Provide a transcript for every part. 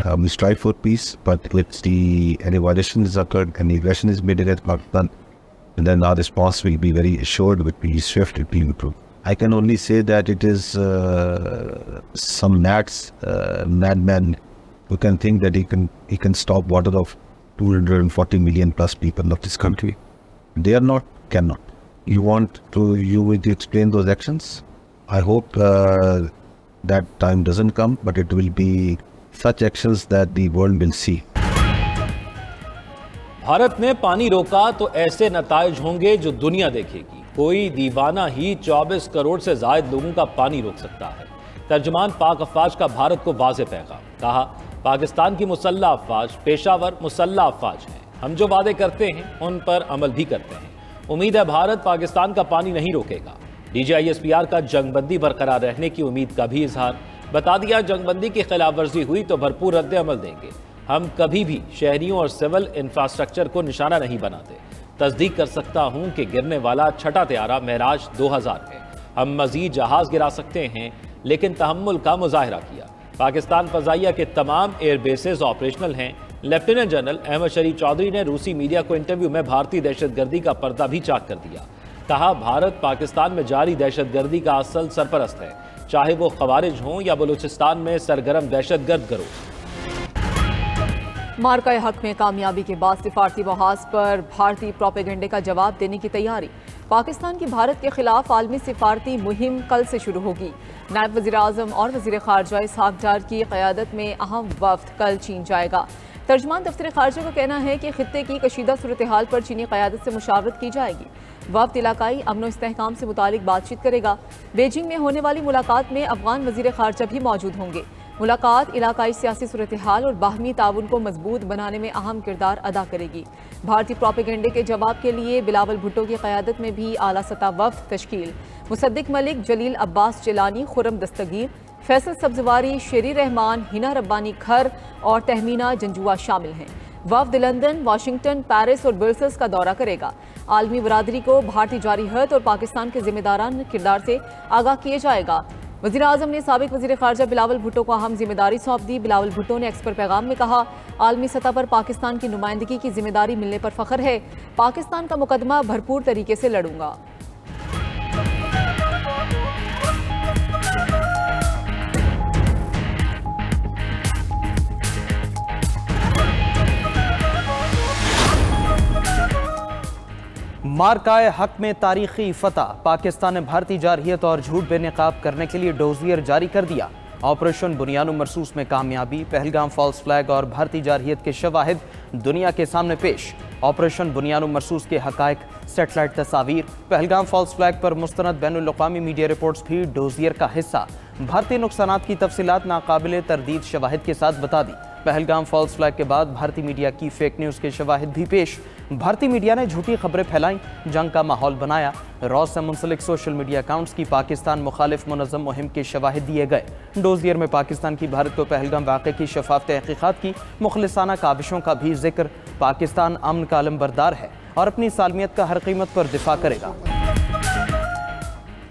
We strive for peace, but if any violation is occurred, any aggression is made against Pakistan, then our response will be very assured, will be swift, it will be improved. I can only say that it is some madman who can think that he can stop water of 240 million plus people of this country. They are not, cannot. You will explain those actions. I hope that time doesn't come, but it will be such actions that the world will see. Bharat ने पानी रोका तो ऐसे नताइज होंगे जो दुनिया देखेगी। कोई दीवाना ही 24 करोड़ से ज्यादा लोगों का पानी रोक सकता है। तर्जुमान पाक अफवाज का भारत को वाज़ेह पैगाम। कहा, पाकिस्तान की मुसल्लह अफवाज पेशावर मुसल्लह अफवाज हैं। हम जो वादे करते हैं उन पर अमल भी करते हैं। उम्मीद है भारत पाकिस्तान का पानी नहीं रोकेगा। DGISPR का जंगबंदी बरकरार रहने की उम्मीद का भी इजहार। बता दिया, जंगबंदी की खिलाफ वर्जी हुई तो भरपूर रद्द अमल देंगे। हम कभी भी शहरियों और सिविल इंफ्रास्ट्रक्चर को निशाना नहीं बनाते। तस्दीक कर सकता हूं कि गिरने वाला छठा त्यारा महराज 2000 है। हम मजीद जहाज गिरा सकते हैं, लेकिन तहम्मुल का मुजाहरा किया। पाकिस्तान फजाइया के तमाम एयर बेसेस ऑपरेशनल हैं। लेफ्टिनेंट जनरल अहमद शरीफ चौधरी ने रूसी मीडिया को इंटरव्यू में भारतीय दहशतगर्दी का पर्दा भी चाक कर दिया। कहा, भारत पाकिस्तान में जारी दहशतगर्दी का असल सरपरस्त है, चाहे वो खवारिज हों या बलूचिस्तान में सरगर्म दहशतगर्द गिरोह। मार्का हक में कामयाबी के बाद सिफारती बहास पर भारतीय प्रोपेगेंडे का जवाब देने की तैयारी। पाकिस्तान की भारत के खिलाफ आलमी सिफारती मुहिम कल से शुरू होगी। नायब वज़ीर आज़म और वज़ीर ख़ारजा इसहाक़ डार की क़यादत में अहम वफ़द कल चीन जाएगा। तर्जमान दफ्तर ख़ारजा का कहना है कि खित्ते की कशीदा सूरत हाल पर चीनी क़यादत से मुशावरत की जाएगी। वफ़द इलाकाई अमन व इस्तेहकाम से मुतालिक बातचीत करेगा। बीजिंग में होने वाली मुलाकात में अफ़गान वज़ीर ख़ारजा भी मौजूद होंगे। मुलाकात इलाकाई सियासी सूरत हाल और बाहमी ताउन को मजबूत बनाने में अहम किरदार अदा करेगी। भारतीय प्रोपेगेंडे के जवाब के लिए बिलावल भुट्टो की क़यादत में भी आला सतह वफ़द तश्कील। मुसद्दिक मलिक, जलील अब्बास जिलानी, खुर्रम दस्तगीर, फैसल सब्जवारी, शेरी रहमान, हिना रब्बानी खर और तहमीना जंजुआ शामिल हैं। वफ़द लंदन, वाशिंगटन, पेरिस और ब्रसेल्स का दौरा करेगा। आलमी बरादरी को भारतीय जारहियत और पाकिस्तान के जिम्मेदारान किरदार से आगाह किया जाएगा। वज़ीर आज़म ने साबिक वज़ीर ख़ारजा बिलावल भुट्टो को अहम जिम्मेदारी सौंप दी। बिलावल भुट्टो ने एक्स पर पैगाम में कहा, आलमी सतह पर पाकिस्तान की नुमाइंदगी की जिम्मेदारी मिलने पर फ़ख्र है। पाकिस्तान का मुकदमा भरपूर तरीके से लड़ूंगा। मार्काए हक में तारीखी फतह। पाकिस्तान ने भारतीय जारहियत और झूठ बेनकाब करने के लिए डोजियर जारी कर दिया। ऑपरेशन बुनियान मरसूस में कामयाबी। पहलगाम फॉल्स फ्लैग और भारतीय जारहियत के शवाहिद दुनिया के सामने पेश। ऑपरेशन बुनियान मरसूस के हकायक, सेटेलाइट तस्वीर, पहलगाम फॉल्स फ्लैग पर मुस्तनद बैनुल अक़वामी मीडिया रिपोर्ट्स भी डोजियर का हिस्सा। भारतीय नुकसानात की तफसीलात नाकाबिले तरदीद शवाहिद के साथ बता दी। पहलगाम फॉल्स फ्लैग के बाद भारतीय मीडिया की फेक न्यूज़ के शवाहिद भी पेश। भारतीय मीडिया ने झूठी खबरें फैलाई, जंग का माहौल बनाया। रॉ से मुंसलिक सोशल मीडिया अकाउंट्स की पाकिस्तान मुखालिफ मुनज़्ज़म मुहिम के शवाहिद दिए गए। डोजियर में पाकिस्तान की भारत को पहलगाम वाक़े की शफाफ तहक़ीक़ात की मुखलिसाना काविशों का भी जिक्र। पाकिस्तान अमन का अलमबरदार है और अपनी सालमियत का हर कीमत पर दिफा करेगा।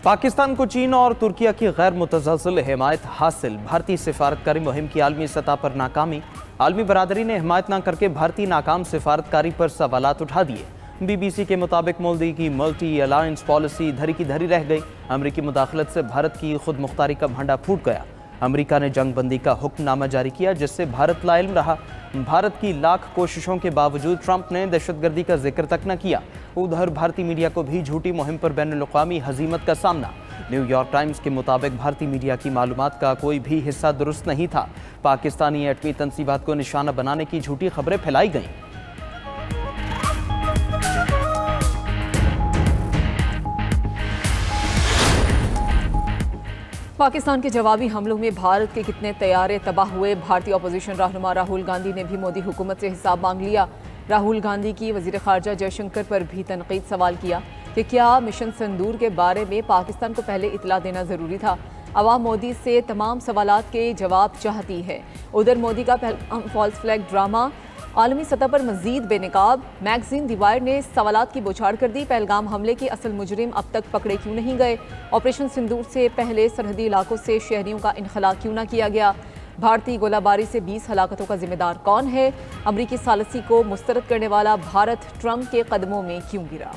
पाकिस्तान को चीन और तुर्किया की गैर मुतज़लज़ल हिमायत हासिल। भारतीय सिफारतकारी मुहिम की आलमी सतह पर नाकामी। आलमी बरादरी ने हिमायत न करके भारतीय नाकाम सिफारतकारी पर सवालात उठा दिए। BBC के मुताबिक मोदी की मल्टी अलायंस पॉलिसी धरी की धरी रह गई। अमरीकी मुदाखलत से भारत की खुद मुख्तारी का भांडा फूट गया। अमरीका ने जंगबंदी का हुक्मनामा जारी किया, जिससे भारत लाइल्म रहा। भारत की लाख कोशिशों के बावजूद ट्रंप ने दहशतगर्दी का जिक्र तक न किया। उधर भारतीय मीडिया को भी झूठी मुहिम पर बैनुल-अक़वामी हजीमत का सामना। न्यूयॉर्क टाइम्स के मुताबिक भारतीय मीडिया की मालूमात का कोई भी हिस्सा दुरुस्त नहीं था। पाकिस्तानी एटमी तंसीबात को निशाना बनाने की झूठी खबरें फैलाई गईं। पाकिस्तान के जवाबी हमलों में भारत के कितने तैयारे तबाह हुए। भारतीय अपोजिशन रहनुमा राहुल गांधी ने भी मोदी हुकूमत से हिसाब मांग लिया। राहुल गांधी की वज़ीर ख़ारजा जयशंकर पर भी तनकीद सवाल किया कि क्या मिशन सिंदूर के बारे में पाकिस्तान को पहले इतला देना ज़रूरी था। अवाम मोदी से तमाम सवालात के जवाब चाहती है। उधर मोदी का फॉल्स फ्लैग ड्रामा आलमी सतह पर मजीद बेनकाब। मैगजीन दी वायर ने सवालात की बौछार कर दी। पहलगाम हमले के असल मुजरिम अब तक पकड़े क्यों नहीं गए। ऑपरेशन सिंदूर से पहले सरहदी इलाकों से शहरियों का इनखला क्यों न किया गया। भारतीय गोलाबारी से 20 हलाकतों का जिम्मेदार कौन है? अमरीकी सालिसी को मुस्तरद करने वाला भारत ट्रंप के कदमों में क्यों गिरा?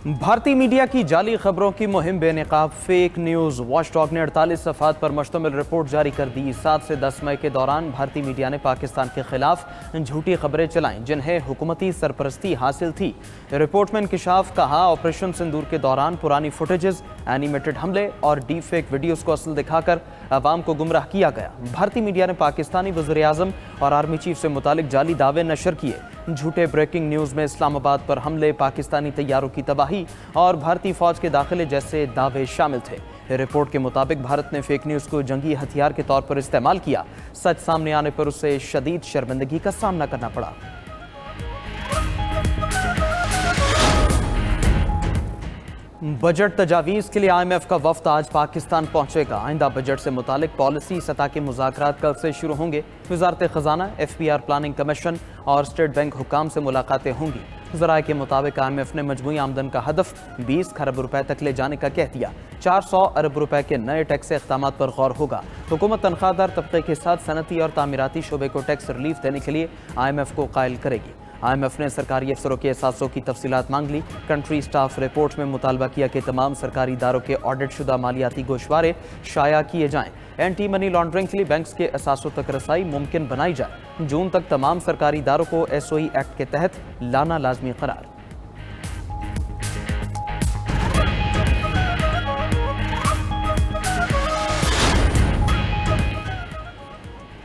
भारतीय मीडिया की जाली खबरों की मुहिम बेनकाब। फेक न्यूज़ वॉचडॉग ने 48 सफ़हात पर मुश्तमिल रिपोर्ट जारी कर दी। 7 से 10 मई के दौरान भारतीय मीडिया ने पाकिस्तान के खिलाफ झूठी खबरें चलाईं जिन्हें हुकूमती सरपरस्ती हासिल थी। रिपोर्ट में इंकशाफ कहा, ऑपरेशन सिंदूर के दौरान पुरानी फुटेजेस, एनिमेटेड हमले और डीप फेक वीडियोज़ को असल दिखाकर अवाम को गुमराह किया गया। भारतीय मीडिया ने पाकिस्तानी वज़ीर-ए-आज़म और आर्मी चीफ से मुतालिक जाली दावे नशर किए। झूठे ब्रेकिंग न्यूज़ में इस्लामाबाद पर हमले, पाकिस्तानी तैयारों की तबाही और भारतीय फौज के दाखिले जैसे दावे शामिल थे। रिपोर्ट के मुताबिक भारत ने फेक न्यूज़ को जंगी हथियार के तौर पर इस्तेमाल किया। सच सामने आने पर उसे शदीद शर्मिंदगी का सामना करना पड़ा। बजट तजावीज़ के लिए IMF का वफ्द आज पाकिस्तान पहुंचेगा। आइंदा बजट से मुतालिक पॉलिसी सतह के मुज़ाकरात कल से शुरू होंगे। वज़ारत ख़जाना, FPR प्लानिंग कमीशन और स्टेट बैंक हुकाम से मुलाकातें होंगी। ज़राए के मुताबिक IMF ने मजमूई आमदन का हदफ 20 खरब रुपए तक ले जाने का कह दिया। 400 अरब रुपए के नए टैक्स इक़दामात पर गौर होगा। हुकूमत तनख्वाहदार तबके के साथ सनती और तामीराती शोबे को टैक्स रिलीफ देने के लिए IMF को कायल करेगी। IMF ने सरकारी अफसरों के एहसासों की तफसीलात मांग ली। कंट्री स्टाफ रिपोर्ट में मुतालबा किया कि तमाम सरकारी इदारों के ऑडिट शुदा मालियाती गोशवारे शाया किए जाएं। एंटी मनी लॉन्ड्रिंग के लिए बैंक्स के एहसासों तक रसाई मुमकिन बनाई जाए। जून तक तमाम सरकारी इदारों को SOE एक्ट के तहत लाना लाजमी करार।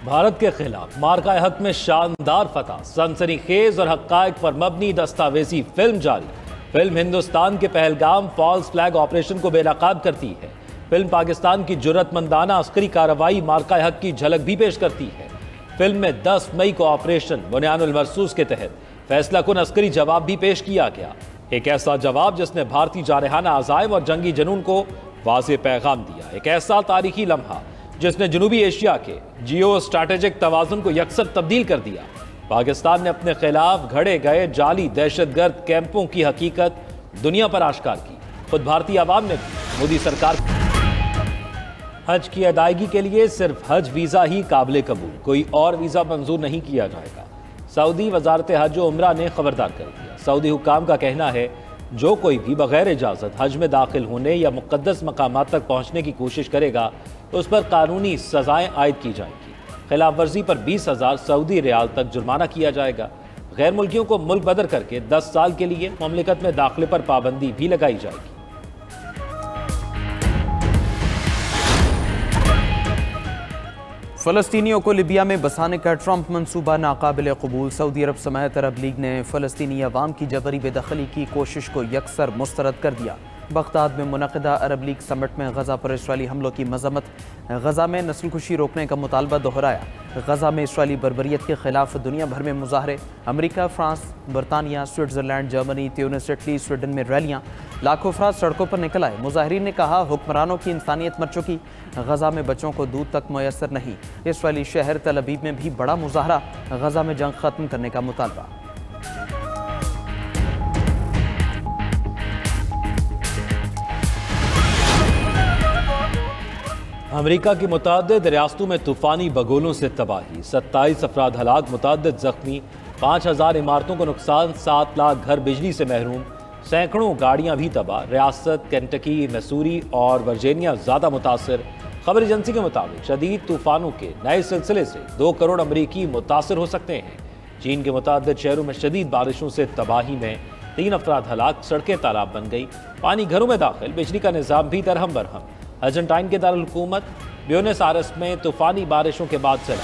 भारत के खिलाफ मार्का हक में शानदार फतह, सनसनीखेज और हक्कायक पर मबनी दस्तावेजी फिल्म जारी। फिल्म हिंदुस्तान के पहलगाम फॉल्स फ्लैग ऑपरेशन को बेनकाब करती है। फिल्म पाकिस्तान की जुर्रतमंदाना अस्करी कार्रवाई मार्का हक की झलक भी पेश करती है। फिल्म में 10 मई को ऑपरेशन बुनियानुल मरसूस के तहत फैसला कुन अस्करी जवाब भी पेश किया गया। एक ऐसा जवाब जिसने भारतीय जारहाना अज़ाइम और जंगी जुनून को वाज़ेह पैगाम दिया। एक ऐसा तारीखी लम्हा जिसने जनूबी एशिया के जियो स्ट्रैटेजिक तवाज़ुन को यकसर तब्दील कर दिया। पाकिस्तान ने अपने खिलाफ घड़े गए जाली दहशतगर्द कैंपों की हकीकत दुनिया पर आश्कार की। खुद भारतीय आवाम ने भी मोदी सरकार हज की अदायगी के लिए सिर्फ हज वीज़ा ही काबिल कबूल, कोई और वीज़ा मंजूर नहीं किया जाएगा। सऊदी वजारत हज और उम्रा ने खबरदार कर दिया। सऊदी हुकाम का कहना है जो कोई भी बगैर इजाज़त हज में दाखिल होने या मुक़द्दस मकामात तक पहुँचने की कोशिश करेगा उस पर कानूनी सजाएं आयद की जाएंगी। खिलाफ वर्जी पर 20,000 सऊदी रियाल तक जुर्माना किया जाएगा। गैर मुल्कियों को मुल्क बदर करके 10 साल के लिए ममलिकत में दाखिले पर पाबंदी भी लगाई जाएगी। फ़लस्तीनियों को लिबिया में बसाने का ट्रंप मंसूबा नाकाबिल कबूल। सऊदी अरब समेत अरब लीग ने फ़लस्तीनी अवाम की जबरी बेदखली की कोशिश को यकसर मुस्तरद कर दिया। बगदाद में मुनक़िदा अरब लीग समिट में गज़ा पर इसराइली हमलों की मज़म्मत। गज़ा में नस्लकुशी रोकने का मुतालबा दोहराया। गज़ा में इसराइली बर्बरियत के खिलाफ दुनिया भर में मुजाहरे। अमेरिका, फ्रांस, बरतानिया, Switzerland, Germany, Tunis, Italy, Sweden में रैलियाँ। लाखों अफराद सड़कों पर निकल आए। मुजाहिरीन ने कहा हुक्मरानों की इंसानियत मर चुकी। गज़ा में बच्चों को दूध तक मुयसर नहीं। इसराइली शहर तल अबीब में भी बड़ा मुजाहरा। गज़ा में जंग खत्म करने का मुतालबा। अमेरिका की मुतअद्दिद रियासतों में तूफ़ानी बगोलों से तबाही, 27 अफराद हलाक, मुतअद्दिद जख्मी, 5,000 इमारतों को नुकसान, 7 लाख घर बिजली से महरूम, सैकड़ों गाड़ियां भी तबाह। रियासत केंटकी, मैसूरी और वर्जीनिया ज़्यादा मुतासर। खबर एजेंसी के मुताबिक शदीद तूफ़ानों के नए सिलसिले से 2 करोड़ अमरीकी मुतासर हो सकते हैं। चीन के मुतअद्दिद शहरों में शदीद बारिशों से तबाही में 3 अफराद हलाक, सड़कें तालाब बन गई, पानी घरों में दाखिल, बिजली का निज़ाम भी दरहम बरहम। अर्जेंटाइन के दारुल हुकूमत ब्यूनस आयर्स में तूफानी बारिशों के बाद चला।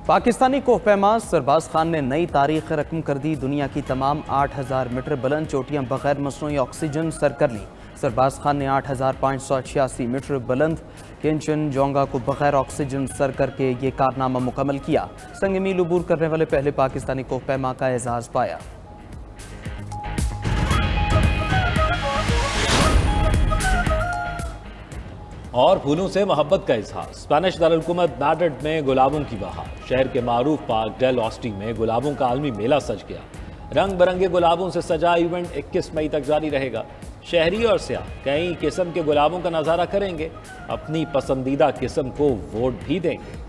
पाकिस्तानी कोहपैमा सरबाज खान ने नई तारीख रकम कर दी। दुनिया की तमाम 8,000 मीटर बुलंद चोटियां बगैर मसनूई ऑक्सीजन सर कर ली। सरबाज खान ने 8,586 मीटर बुलंद केंचनजोंगा को बगैर ऑक्सीजन सर करके ये कारनामा मुकम्मल किया। संग मील अबूर करने वाले पहले पाकिस्तानी कोहपैमा का एजाज़ पाया। और फूलों से मोहब्बत का इजहार। स्पेनिश दारुलहुकूमत मैड्रिड में गुलाबों की बहार। शहर के मारूफ पार्क डेल ऑस्टी में गुलाबों का आलमी मेला सज गया। रंग बिरंगे गुलाबों से सजा इवेंट 21 मई तक जारी रहेगा। शहरी और सियाह कई किस्म के गुलाबों का नज़ारा करेंगे, अपनी पसंदीदा किस्म को वोट भी देंगे।